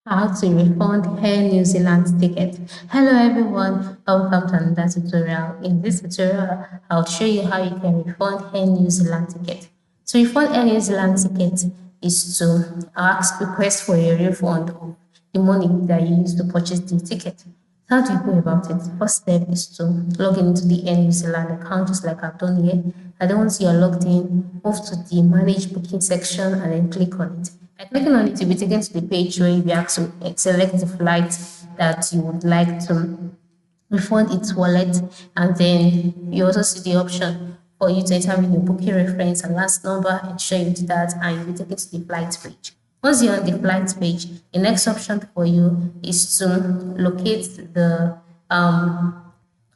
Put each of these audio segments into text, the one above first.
How to refund Air New Zealand ticket. Hello everyone, welcome to another tutorial. In this tutorial, I'll show you how you can refund Air New Zealand ticket. To refund Air New Zealand ticket is to request for a refund of the money that you used to purchase the ticket. How do you go about it? First step is to log into the Air New Zealand account just like I've done here. And then once you're logged in, move to the manage booking section and then click on it. By clicking on it, you'll be taken to the page where you'll be asked to select the flight that you would like to refund its wallet, and then you also see the option for you to enter in your booking reference and last number, ensure you do that, and you'll be taken to the flight page. Once you're on the flight page, the next option for you is to locate the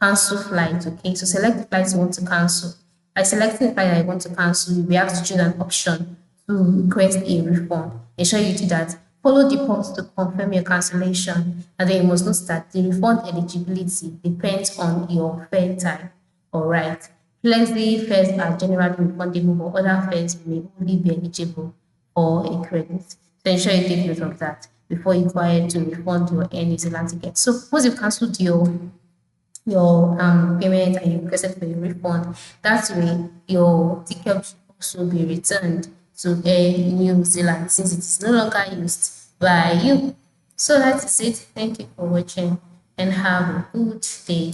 cancel flight. Okay, so select the flight you want to cancel. By selecting the flight that you want to cancel, you'll be asked to choose an option to request a refund. Ensure you do that. Follow the prompts to confirm your cancellation, and then you must note that the refund eligibility depends on your fare type. All right. Flexi fares are generally refundable, but other fares may only be eligible for a credit. So ensure you take note of that before you go ahead to refund your Air New Zealand ticket. So once you've cancelled your payment and you requested for a refund, that way your ticket should also be returned to Air New Zealand since it is no longer used by you. So that is it. Thank you for watching and have a good day.